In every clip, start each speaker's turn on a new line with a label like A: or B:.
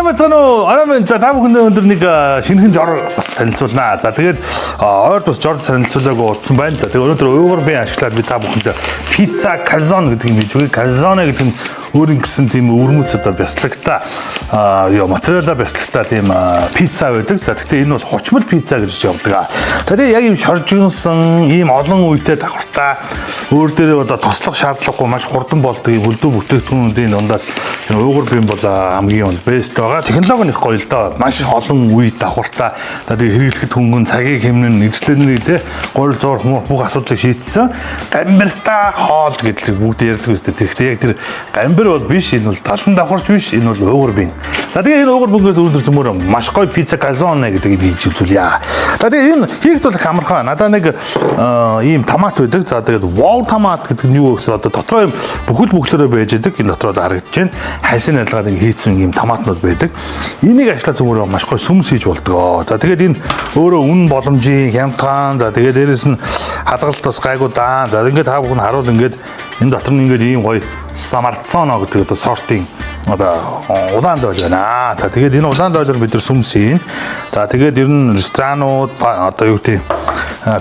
A: Санамацано арам за та бүхэнд өндөр нэг шинэхэн жор бас танилцуулнаа. За тэгээд ойрд бас жор танилцуулаагүй утсан байна. За тэгээд өнөөдөр уугар би ашиглаад би та бүхэнд пицца кальзоне гэдэг юм хийж өгье. Кальзоне гэдэг нь өөрийн гэсэн тийм өвөрмөц одоо бяслагтай моцарелла бяслагтай тийм пицца байдаг. За гэхдээ энэ бол хучмал пицца гэж явдаг. Тэгээд яг ийм шоржигнсан, ийм олон үетэй давхартай өөр дээрээ одоо тослох шаардлагагүй маш хурдан болдог ийм хөлдөө бүтээгдэхүүнүүдийн дундаас энэ уугар бим бол хамгийн бол бест байгаа. Технологи нь их гоё л доо. Маш олон үе давхартай. Тэгээд хэрэглэхэд хөнгөн цагийг хэмнэн эзлэлний те гол зур хүмүүс бүх асуудлыг шийдсэн. Гамбиртай хоол гэдэг бүгд ярьдаг үстэй. Тэгэхдээ яг тэр гамбир бол биш, энэ бол талан давхарч биш, энэ бол уугар бим. За тэгээд энэ уугар бимгээс өндөр зөмөр маш гоё пицца кальзоне гэдэг юм хийж үзүүлье. За тэгээд энэ хийхд бол хамархан. Надаа нэг ийм томат байдаг. За тэгээд wall томат гэдэг нь юу гэхээр одоо дотроо юм бүхлөөрөө байж байдаг. Энэ дотроо харагдаж байна. Хайсын ялгаад ингэ хийцэн ийм томатнууд байдаг. Энийг ашиглаад зөмөр маш гоё сүмс хийж болдог. За тэгээд энэ өөрөө үн боломжийн хямдхан. За тэгээд дээрэс нь хадгалт бас гайгүй даан. За ингээд та бүхэн харуул ингээд энэ дотор нь ингээд ийм гоё самарцоно гэдэг одоо сортын одоо улаан дойл байна. За тэгээд энэ улаан дойлоор бид нар сүмс хийн. За тэгээд ер нь ресторанууд одоо юу гэдэг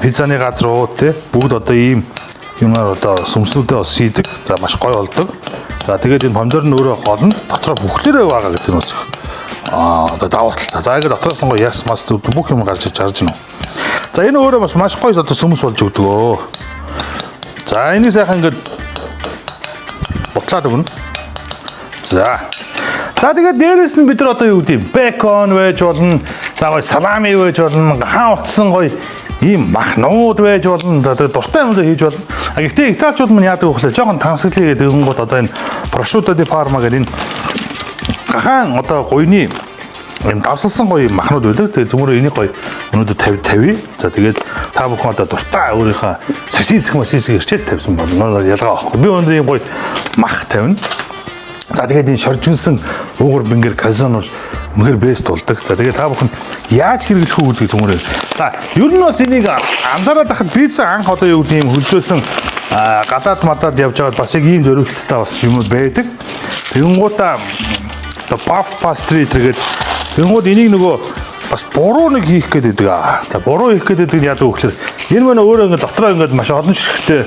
A: пиццаны газрууд те бүгд одоо ийм юмар одоо сүмснүүдээ бас хийдэг. За маш гоё болдог. За тэгээд энэ помидор нь өөрөө гол нь дотроо бүхлээрээ байгаа гэдэг нь үсэх. Одоо давуу талтай. За ингэ дотроос нь гоё яс мас бүх юм гарч ирж харж байна. За энэ өөрөө бас маш гоё одоо сүмс болж өгдөг. За энийг сайхан ингэ ботлаад өгнө. За тэгээд дээрээс нь бид нар одоо юу гэдэг юм бекон байж болно. За гоё салами байж болно. Хаан утсан гоё ийм махнууд байж болно. Тэгээд дуртай юмдаа хийж болно. Гэхдээ италичууд мань яадаг вэ гэхээр жоохон тансаглие гэдэг нь гот одоо энэ prosciutto di Parma гэдэг энэ хаан одоо гуйны юм давсалсан гоё махнууд байдаг. Тэгээд зөвхөн энийг гоё өнөөдөр 50. За тэгээд та бүхэн одоо дуртай өөрийнхөө сосиск ирчээд тавьсан болно. Ялгаа байхгүй. Би өнөөдөр ийм гоё мах тавина. За тэгээд энэ шоржинсан уугар бингэр кальзоне бол мөр бест болдог. За тэгээд та бүхэн яаж хэрэглэх үү гэдгийг зөвхөн. За ер нь бас энийг анзаараад байхад пицца анх одоо юу гэдэг юм хөлдөөсөн гадаад мадад явж байгаад бас яг ийм зориулттай бас юм байдаг. Тэнгуудаа одоо puff pastry гэдэг. Тэнгууд энийг нөгөө бас буруу нэг хийх гээд байдаг. За буруу хийх гээд байдаг нь яадаг вэ гэхээр энэ мань өөрөө ингээд дотроо ингээд маш олон ширхтээ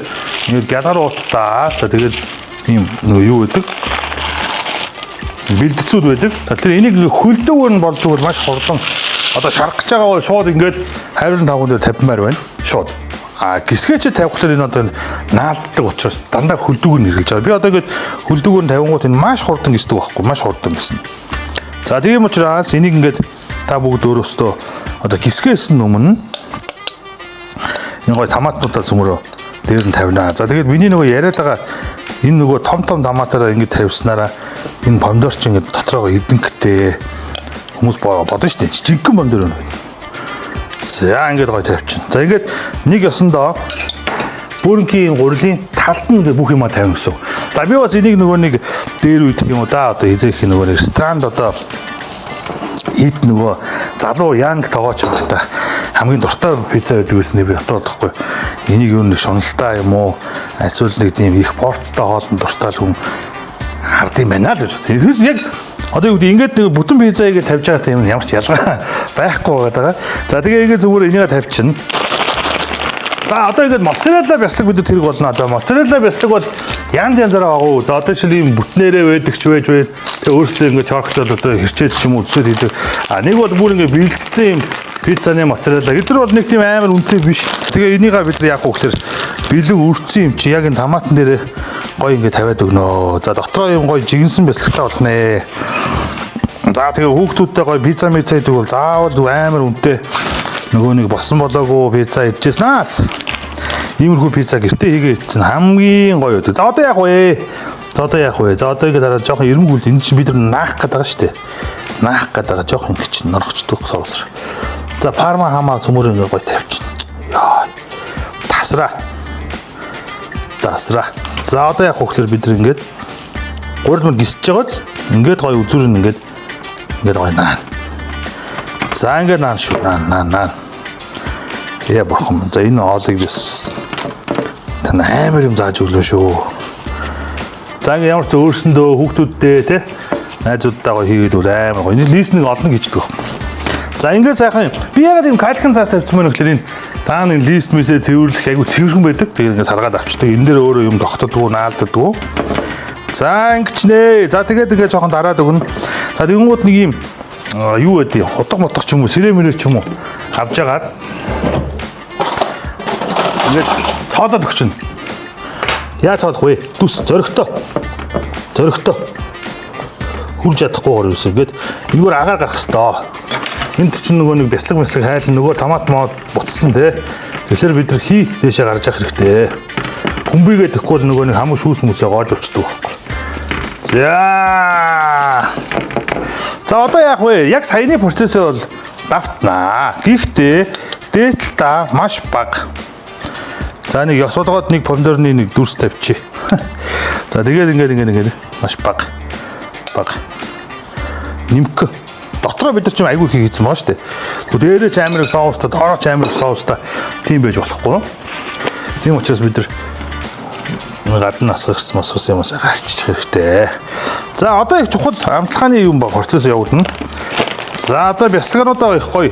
A: ингээд гялгар уутаа. За тэгээд ийм нөгөө юу гэдэг бэлдцүүд байдаг. За тэр энийг хөлдөөр нь болж өгвөл маш хурдан одоо шаргаж байгаа бол шууд ингээд 25 дээр тавьмаар байна. Шууд. Гисгээч тавихлаар энэ одоо наалддаг учраас дандаа хөлдөөр нь хэрглэж байгаа. Би одоо ингээд хөлдөөр нь тавингууд энэ маш хурдан гисдэг байхгүй, маш хурдан гиснэ. За тийм учраас энийг ингээд та бүгд өөрөөсөө одоо гисгээс нь өмнө энэ гоё томатнуудаа зөмөрөө дээр нь тавина. За тэгээд миний нөгөө яриад байгаа энэ нөгөө том томатаараа ингэж тавьснараа энэ помидор ч ингэж дотроо эдэнхтэй хүмүүс бодно шүү дээ. Жинхэнэ помидор байна. За ингэж гоё тавьчихна. За ингэж нэг ёсондоо бүрэнхийн гурилын талд нь бүх юма тавина гэсэн. За би бас энийг нөгөө нэг дээр үйдэх юм уу да одоо хизээх нөгөө ресторанд одоо эд нөгөө залуу янг тоогооч багтаа хамгийн дуртай пицца байдаг гэснээр би бодохгүй. Энийг юу нэг шуналтай юм уу? Эсвэл нэг тийм их порцтой хоолнд дуртай л хүн хард юм байна л гэж бодсон. Тэрс яг одоо юу гэдэг ингээд нэг бүтэн пиццаыг тавьж байгаа юм ямар ч ялгаа байхгүй байгаа. За тэгээ ингээд зүгээр энийг тавьчихна. За одоо ингээд моцарелла бяцлаг бид тэрэг болно. За моцарелла бяцлаг бол янз янзаараа байгаа. За одоо жишээл ийм бүтнээрээ байдаг ч байж байна. Тэгээ өөрөөсөө ингээд чоклоод одоо хэрчээд ч юм уу өсөд хийдэг. Нэг бол бүр ингээд бэлтгэсэн юм пиццаны моцарелла. Эдгээр бол нэг тийм амар үнэтэй биш. Тэгээ энийгээ бид нар яах вэ гэхээр бэлэг үрцсэн юм чи яг энэ томатн дээр гоё ингээд тавиад өгнө. За дотроо юм гоё жигэнсэн бяцлагтай болох нэ. За тэгээ хүүхдүүдтэй гоё пицца мэдсэйдэг бол заавал амар үнэтэй нөгөө нэг босон болоогүй пицца идчихснаас иймэрхүү пицца гэртээ хийгээ идсэн хамгийн гоё өдөр. За одоо яах вэ? За одоо ингэ дараа жоохон эрэмгүүлд энэ чинь бид нар наах гээд байгаа шүү дээ. Наах гээд байгаа жоохон ингэ чинь норхчдөг соусраа. За парма хамаа цөмөр ингэ гоё тавьчихна. Яа. Тасраа. За одоо яах вэ гэхээр бид нар ингээд гурдмөр гисэж байгааз ингээд гоё үзүүр нь ингээд гоё наа. За ингээд наа шүү. Наа. Яа бурхан. За энэ хоолыг bis тань амар юм зааж өглөө шүү. За ингээд ямар ч өөрсөндөө хүүхдүүдтэй те найзуудтайгаа хийгээд үл амар гоё. Энэ листинг олон хийждэг байхгүй. За ингээд сайхан би ягаад юм калькан цаас тавьсан мөн гэхээр энэ даан энэ лист мисээ цэвэрлэх айгу цэвэрхэн байдаг. Тэгээд ингээд саргаад авчдаг. Энэ дээр өөрөө юм тогтдоггүй, наалддаггүй. За ингэчнэ. За тэгээд жоохон дараад өгнө. За тэгэнгүүт нэг юм юу байдیں۔ Утга мотох ч юм уу, сэрэмэрэ ч юм уу авж агаад ингээд цоолоод өгчнө. Яаж цоолох вэ? Дүс зөрөгтэй. Хурж чадахгүй ерөөсөө. Ингээд энэгээр агаар гарах хэвээр. Энд чинь нөгөө нэг бяцлаг хайлан нөгөө томат мод буцсан те. Тэгэхээр бид нар хий дэшээ гарч явах хэрэгтэй. Хүмбигээ тэхгүй л нөгөө нэг хамаг шүүс мүсээ гоож болчдөг байхгүй. За одоо яах вэ? Яг саяны процессыг бол давтнаа. Гэхдээ дээдлээ маш бага. За нэг ёсолгоод нэг помидорны нэг дүрс тавьчих. За тэгээд ингээд маш бага. Нимх. Дотроо бид нар ч айгүй хийгээсэн байгаа шүү дээ. Тэгвэл дээрээ ч амирх соустай, доороо ч амирх соустай тийм байж болохгүй. Тийм учраас бид нар гадна насгагч юмас гарчих хэрэгтэй. За одоо их чухал амтлагын юм ба процесс явагдана. За одоо бяцлагнуудаа их гоё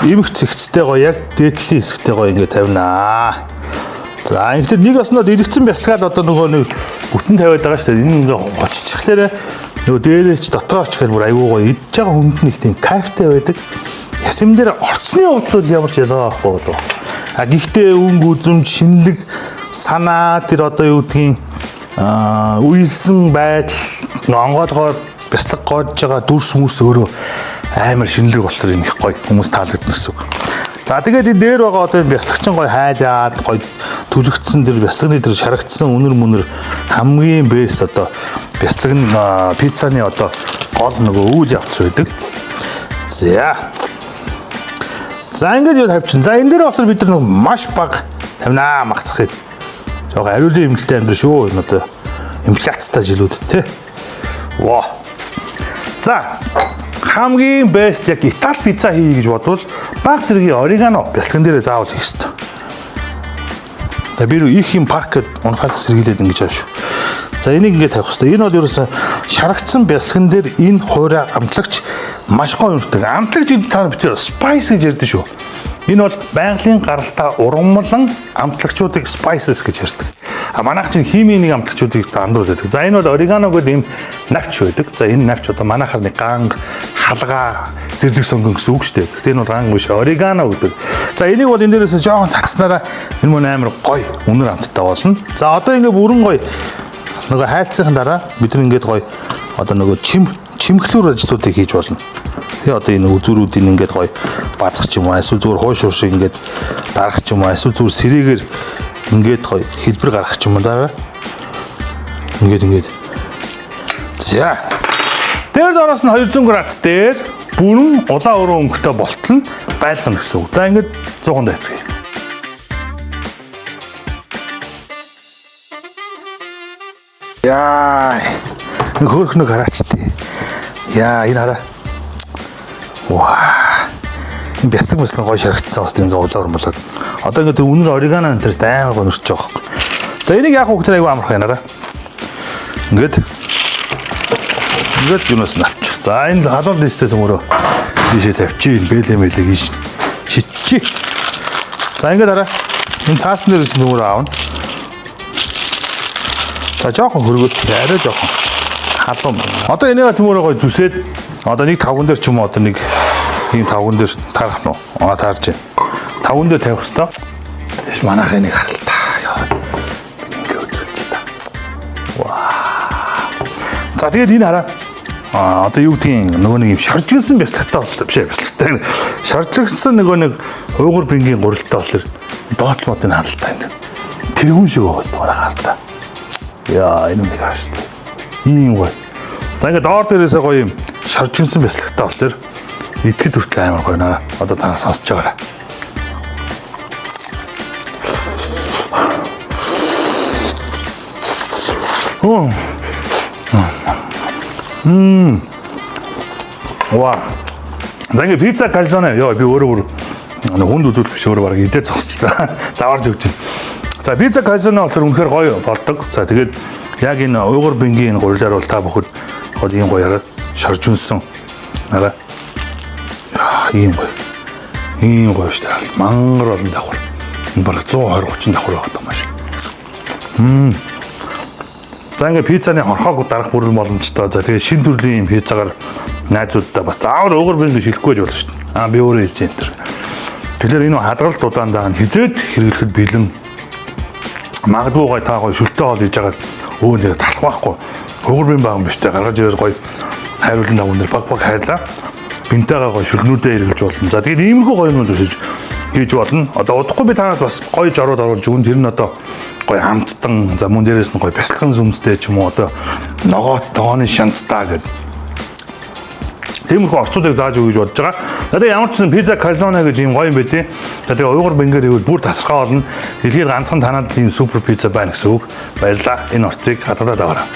A: эмх цэгцтэй гоё яг дээдлийн хэсэгтэй гоё ингээд тавина. За ингээд нэг осноод иргэцэн бяцлагаад одоо нөгөө нэг бүтэн тавиад байгаа шүү дээ. Энэ ингээд оччихлаарэ нөгөө дээрээч дотрооч гэхэл бүр айгүй гоё идж байгаа хүнд нэг тийм кайфтай байдаг. Ясэм дээр орцны хувьд бол ямар ч ялгаа байхгүй гэдэг. А гэхдээ өнгө үзүмж шинэлэг санаа тэр одоо юу гэдгийг үйлсэн байдал онгоолгоор бяцлаг гоож байгаа дүрс мөрс өөрөө амар шинэлэг болохоор энэ их гоё хүмүүс таалагдана гэсэн үг. За тэгээд энэ дээр байгаа одоо бяцлагчин гоё хайлаад гоё төлөгдсөн тэр бяцлагны тэр шарагдсан үнэр хамгийн бест одоо бяцлаг нь пиццаны одоо гол нөгөө үйл явц байдаг. За ингээд юу тавьчин. За энэ дээр болохоор бид нар маш бага тавина магцах хэд. Жог ариулын эмнэлтэй амьдрал шүү. Энэ одоо инфляцтай жилүүд тий. Ваа. За хамгийн бест яг Итали пицца хий гэж бодвол баг зэргийн орегано бяцлаган дээр заавал хийх хэрэгтэй. Би их юм паркет унахаас сэргийлээд ингэж байгаа шүү. За энийг ингээд тавих хэрэгтэй. Энэ бол ерөөсө шарагдсан бяцлаган дээр энэ хуурай амтлагч маш гоё үнэтэй. Амтлагч гэдэг та битэр spice гэж ярьдэн шүү. Энэ бол байгалийн гаралтай ургамлан амтлагчуудыг spices гэж ярьдаг. А манайх чинь химийн нэг амтлагчуудыг андуурд байдаг. За энэ бол орегано гэдэг юм навч байдаг. За энэ навч одоо манайхаар нэг ганг, халгаа, зэрлэг сонгон гэсэн үг шүү дээ. Гэтэ энэ бол ганг биш орегано гэдэг. За энийг бол энэ дээрээс жоохон цацснараа энэ мөн амар гоё үнэр амттай болно. За одоо ингээд бүрэн гоё нөгөө хайлтсхийн дараа бид нар ингээд гоё одоо нөгөө чимхлүүр ажлуудыг хийж болно. Тэгээ одоо энэ үзүүрүүдийн ингээд гоё базах ч юм уу эсвэл зүгээр хойш шиг ингээд дарах ч юм уу эсвэл зүгээр сэрээгээр ингээд гоё хэлбэр гаргах ч юм уу дараа. Ингээд. За. Дээр дороос нь 200 градус дээр бүрэн улаан өрөө өнгөтэй болтол нь байлгана гэсэн үг. За ингээд 100 дайцгаая. Яа. Хөрхнөг хараач тий. Яа, энэ хараа. Ваа. Энэ бяцлаг гоё шарагдсан бас ингээ улаар болоод. Одоо ингээ үнэр орегано энтерс амар гоо нөрч байгаа хөөх. За энийг яах вэ гэхээр айгүй амарх байна. Ингээд юунаас навч. За энэ халуун листээс өөрөө тийшээ тавьчих. Бэлэмэлэг шитчих. За ингээд хараа. Энэ цаасан дээрээс нүгээр аавна. За жоохон хөргөт арай жоохон халуун. Одоо энийг зөвөрөө гоё зүсээд одоо нэг тавган дээр ч юм уу одоо нэг ийм тавган дээр тарах нь уу? Таарч байна. Тавган дээр тавих хэвээр. Биш манайх энийг харалтаа. Яа. Ингээ өдрөлж та. Ваа. За тэгээд энэ хараа. Одоо юу гэдгийг нөгөө нэг юм шаржигсан бяцлагтай боллоо биш ээ бяцлагтай. Шаржигсан нөгөө нэг уугур бингийн гурилтай болохоор доотлмод энэ харалтаа энэ. Тэргүүн шиг байгаас таараа хартаа. Яа энэ нэг хааш. Ийм гоё. За ингээд доор дээрээсээ гоё юм шаржигсан бяцлагтай болохоор идэхэд хүртэл амар гоё наа. Одоо танаас сонсож байгаарай. Вау. За ингээд пицца кальзоне ёо би өөрөө хүнд үзүүл биш өөрөө бараг идээ зогсчлаа. Заварж өгч байна. За пицца кальзоне болохоор үнэхээр гоё болдог. За тэгээд яг энэ уугур бингийн гурилаар бол та бүхэд гоё юм гоё яриад шаржунсан. Араа. Ийм гоё. Ийм гоё шүү дээ. Мангар олон давхар. Энэ бараг 120-30 давхар байгаа юм шиг. За ингээ пиццаны хорхоог дарах бүрэн боломжтой. За тэгээ шин төрлийн пиццагаар найзуудтай бас заавар уугар бэнг шилэхгүй байж болно шүү дээ. Би өөрөө хийж энэ. Тэгэхээр энэ хадгалт удаандаа хизээд хэрэглэхэд бэлэн магадгүй гой та гой шүлтэй хоол хийж байгаа өөндөө талах байхгүй. Уугар бэнг байгаа юм биш үү? Гаргаж ирээд гой хайруулан даван дээр баг хайрлаа. Бинтайгаа гой шүлнүүдээ хэрэглэж болно. За тэгээд иймэрхүү гой юмнууд хийж болно. Одоо удахгүй би танаас бас гоё жороод оруулж өгөн тэр нь одоо гоё хамттан за мөн дээрээс нь гоё бясалган сүмстэй ч юм уу одоо ногооны шанттай гэдэг. Тиймэрхүү орцуудыг зааж өгье гэж бодож байгаа. Тэгээд ямар ч гэсэн пизза кальзоне гэж юм гоё юм байдیں۔ Тэгээд уугар бэнгээр ивэл бүр тасархаа болно. Тэгэхээр ганцхан танад ийм супер пизза байна гэсэн үг. Баярлалаа. Энэ орцыг хадгалаад аваарай.